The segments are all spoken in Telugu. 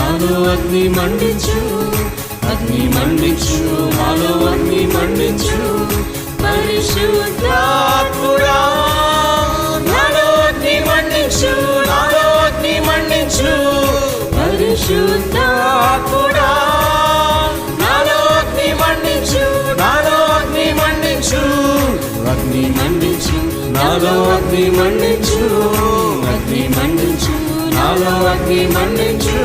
నాలో అగ్ని మండించు, అగ్ని మండించు, నాలో అగ్ని మండించు. పరిశుద్ధాత్ముడా నాలో అగ్ని మండించు, నాలో అగ్ని మండించు. పరిశుద్ధాత్ముడా నాలో అగ్ని మండించు, నాలో అగ్ని మండించు. అగ్ని మండించు, నాలో అగ్ని మండించు, అగ్ని మండించు, నాలో అగ్ని మండించు.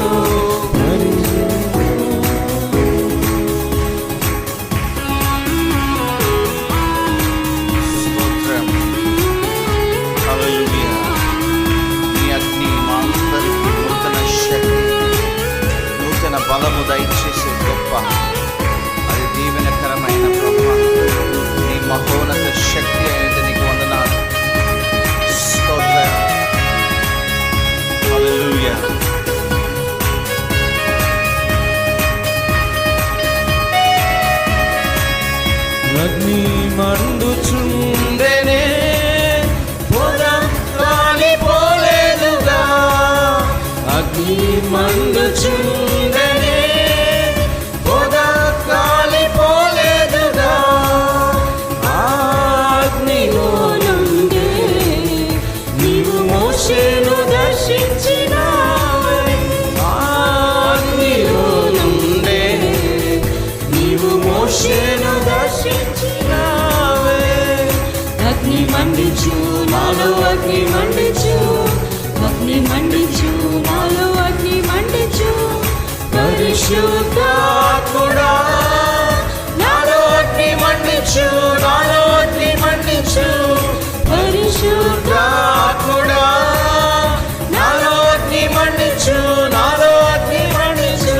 బలము దయచేసే గొప్ప, అది దీవెనకరమైన బ్రహ్మ, నీ మహోన్నత శక్తి అనేది నీకు వందనాలు. స్తోత్రం. హల్లెలూయా. అగ్ని మండుచుండెనే పొద కాలిపోలేదుగా, అగ్ని మండుచుండెనే పొద కాలిపోలేదుగా. అగ్నిలో నుండే నీవు మోషేను దర్శించినావే, అగ్నిలో నుండే నీవు మోషేను దర్శించినావే. అగ్ని మండించు, నాలో అగ్ని మండించు, అగ్ని మండించు, నాలో అగ్ని మండించు. పరిశుద్ధాత్ముడా నాలో అగ్ని మండించు, నాలో అగ్ని మండించు. పరిశుద్ధాత్ముడా నాలో అగ్ని మండించు, నాలో అగ్ని మండించు.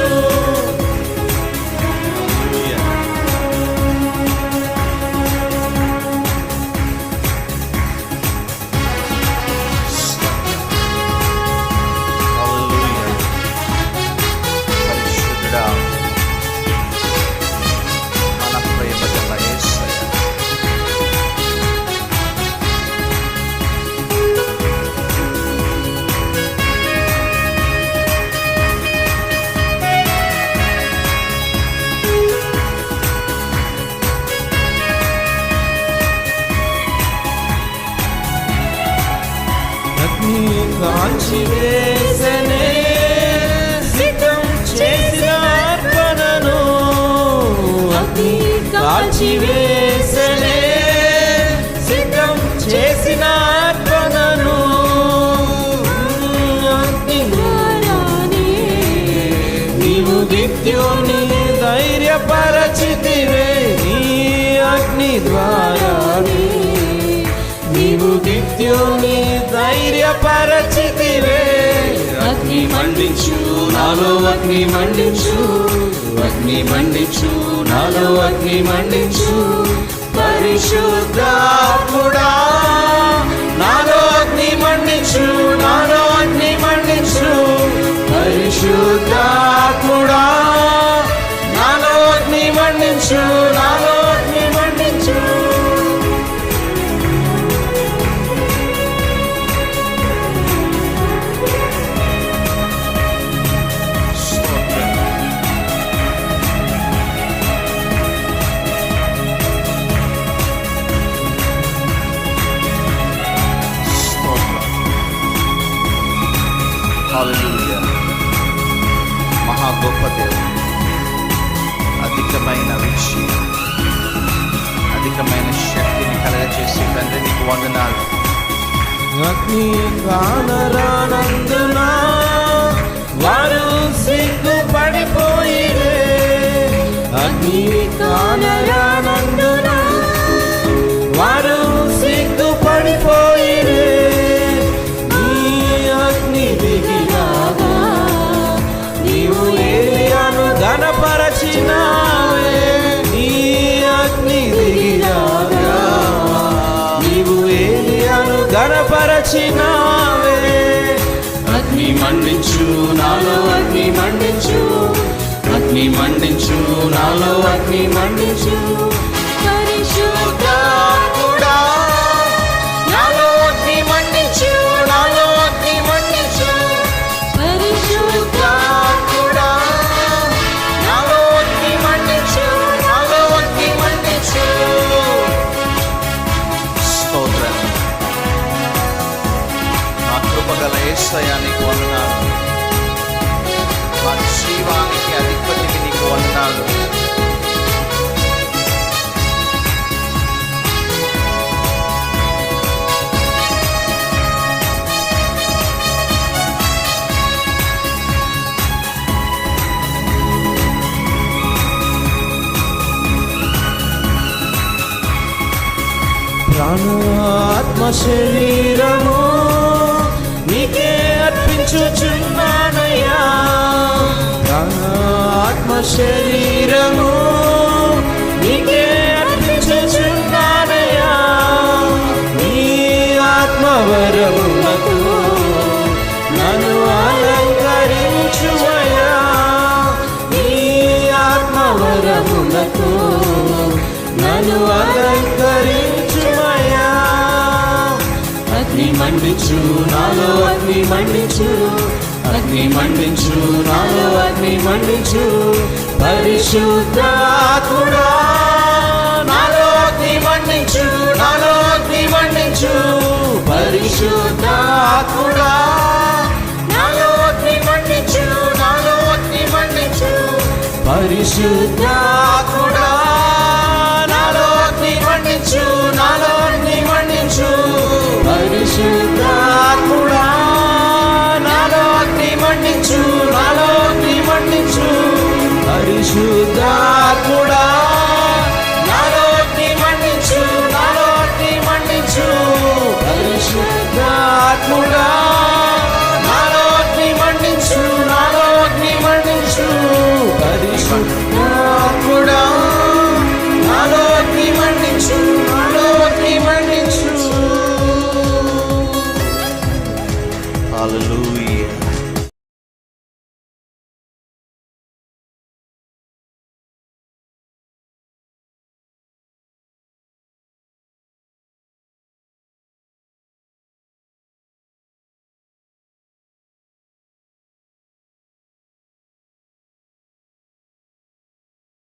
కాల్చివేసనే సిద్ధం చేసిన అర్పణను, అగ్ని కాల్చివేసనే సిద్ధం చేసిన అర్పణను. అగ్ని ద్వారానే నీవు గిద్యోని ధైర్యపరచితివే, నీ అగ్ని ద్వారానే నీవు గిద్యోని ధైర్యపరచితివే. అగ్ని మండించు, నాలో అగ్ని మండించు, అగ్ని మండించు, నాలో అగ్ని మండించు. పరిశుద్ధాత్ముడా నాలో అగ్ని మండించు, నాలో అగ్ని మండించు. పరిశుద్ధాత్ముడా నాలో అగ్ని మండించు, నాలో అగ్ని మండించు. హల్లెలూయా. మహా గొప్ప దేవుడు, అధికమైన రుచి, అధికమైన శక్తిని కలగచేసి తండ్రి నీకు వందనాలు. అగ్ని కానరానందున వారు సిగ్గుపడిపోయిరే, అగ్ని కానరానందున వారు సిగ్గుపడిపోయిరే. నీ అగ్ని దిగిరాగా నీవు ఏలియాను ఘనపరచినావే, నీ అగ్ని దిగిరాగా నీవు ఏలియాను ఘనపరచినావే. అగ్ని మండించు, నాలో అగ్ని మండించు, అగ్ని మండించు, నాలో అగ్ని మండించు. పరిశుద్ధాత్ముడా నాలో అగ్ని మండించు, నాలో అగ్ని మండించు. పరిశుద్ధాత్ముడా ప్రాణ ఆత్మ శరీరము నీకే అర్పించుచున్నానయ్యా. ప్రాణ ఆత్మ శరీరము నీకే అర్పించుచున్నానయ్యా. నీ ఆత్మవరములకు నన్ను అలంకరించుమయ్యా. నీ ఆత్మవరములకు నన్ను అలంకరించుమయ్యా. అగ్ని మండించు నాలో, అగ్ని మండించు, అగ్ని మండించు నాలో, అగ్ని మండించు. పరిశుద్ధాత్ముడా నాలో అగ్ని మండించు, నాలో అగ్ని మండించు. పరిశుద్ధాత్ముడా నాలో అగ్ని మండించు, నాలో అగ్ని మండించు. పరిశుద్ధాత్ముడా నాలో అగ్ని మండించు, నాలో అగ్ని మండించు. పరిశుద్ధాత్ముడా నాలో అగ్ని మండించు, నాలో అగ్ని మండించు. పరిశుద్ధాత్ముడా